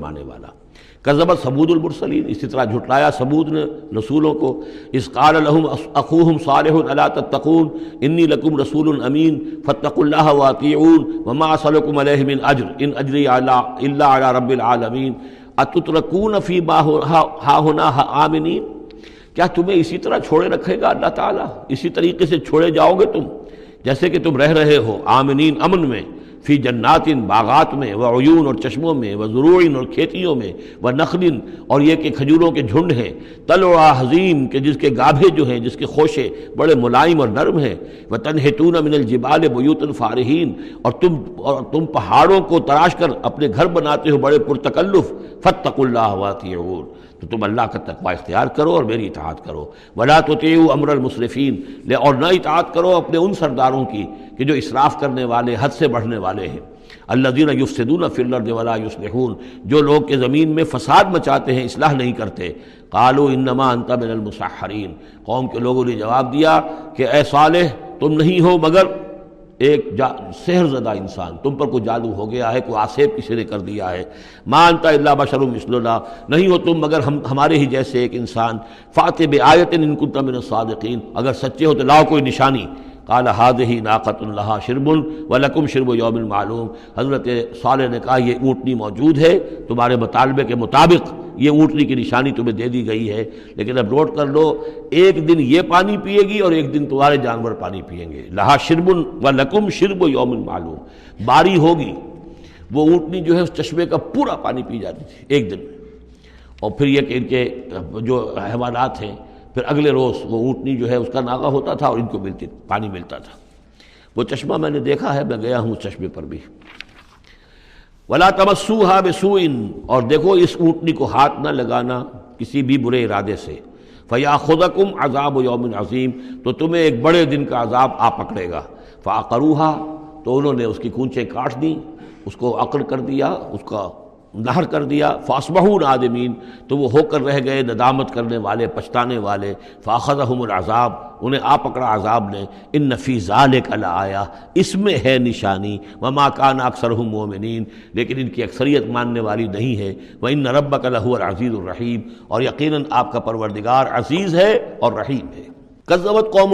مانے والا۔ کذبت ثمود المرسلین، اسی طرح جھٹلایا ثمود نے رسولوں کو۔ اذ قال لهم اخوهم صالح الا تتقون انی لکم رسول امین فاتقوا اللہ واطیعون وما اسألکم علیہ من اجر ان اجری الا علی رب العالمین اتترکون فیما ہاہنا آمنین، کیا تمہیں اسی طرح چھوڑے رکھے گا اللہ تعالیٰ؟ اسی طریقے سے چھوڑے جاؤ گے تم جیسے کہ تم رہ رہے ہو آمنین، امن میں، فی جنات، باغات میں، وعیون اور چشموں میں، وزروع اور کھیتیوں میں، ونخل اور یہ کہ کھجوروں کے جھنڈ ہیں، طلعها حظیم کہ جس کے گابھے جو ہیں، جس کے خوشے بڑے ملائم اور نرم ہیں، وتنحتون من الجبال بیوتا فارہین اور تم پہاڑوں کو تراش کر اپنے گھر بناتے ہو بڑے پرتکلف، فاتقوا اللہ واطیعون، تو تم اللہ کا تقوی اختیار کرو اور میری اطاعت کرو، ولا تطیعوا امر المسرفین، اور نہ اطاعت کرو اپنے ان سرداروں کی کہ جو اسراف کرنے والے، حد سے بڑھنے والے ہیں، الذین یفسدون فی الارض ولا یصلحون، جو لوگ کہ زمین میں فساد مچاتے ہیں، اصلاح نہیں کرتے۔ قالوا انما انت من المسحرین، قوم کے لوگوں نے جواب دیا کہ اے صالح تم نہیں ہو مگر ایک سحر زدہ انسان، تم پر کوئی جادو ہو گیا ہے، کوئی آسیب کسی نے کر دیا ہے۔ ما انت الا بشر مثلنا، نہیں ہو تم مگر ہمارے ہی جیسے ایک انسان۔ فأت بآیۃ ان کنت من الصادقین، اگر سچے ہو تو لاؤ کوئی نشانی۔ قال هذه ناقۃ لها شرب ولکم شرب یوم معلوم، حضرت صالح نے کہا یہ اونٹنی موجود ہے، تمہارے مطالبے کے مطابق یہ اونٹنی کی نشانی تمہیں دے دی گئی ہے، لیکن اب نوٹ کر لو ایک دن یہ پانی پیے گی اور ایک دن تمہارے جانور پانی پیئیں گے۔ لہا شرب ولکم شرب یوم معلوم، باری ہوگی، وہ اونٹنی جو ہے اس چشمے کا پورا پانی پی جاتی تھی ایک دن میں، اور پھر یہ کہ ان کے جو حیوانات ہیں پھر اگلے روز وہ اونٹنی جو ہے اس کا ناغہ ہوتا تھا اور ان کو پانی ملتا تھا۔ وہ چشمہ میں نے دیکھا ہے، میں گیا ہوں اس چشمے پر بھی۔ وَلَا تَمَسُّوهَا بِسُوءٍ، اور دیکھو اس اونٹنی کو ہاتھ نہ لگانا کسی بھی برے ارادے سے۔ فَيَأْخُذَكُمْ عَذَابُ يَوْمٍ عَظِيمٍ، تو تمہیں ایک بڑے دن کا عذاب آ پکڑے گا۔ فَعَقَرُوهَا، تو انہوں نے اس کی کونچیں کاٹ دیں، اس کو عقر کر دیا، اس کا نہر کر دیا۔ فاصبحوا نادمین، تو وہ ہو کر رہ گئے ندامت کرنے والے، پچھتانے والے۔ فاخذہم العذاب، انہیں آ پکڑا عذاب نے۔ ان فی ذلک لآیہ، اس میں ہے نشانی۔ وما کان اکثرہم مؤمنین، لیکن ان کی اکثریت ماننے والی نہیں ہے۔ وان ربک لہو العزیز الرحیم، اور یقیناً آپ کا پروردگار عزیز ہے اور رحیم ہے۔ کذبت قوم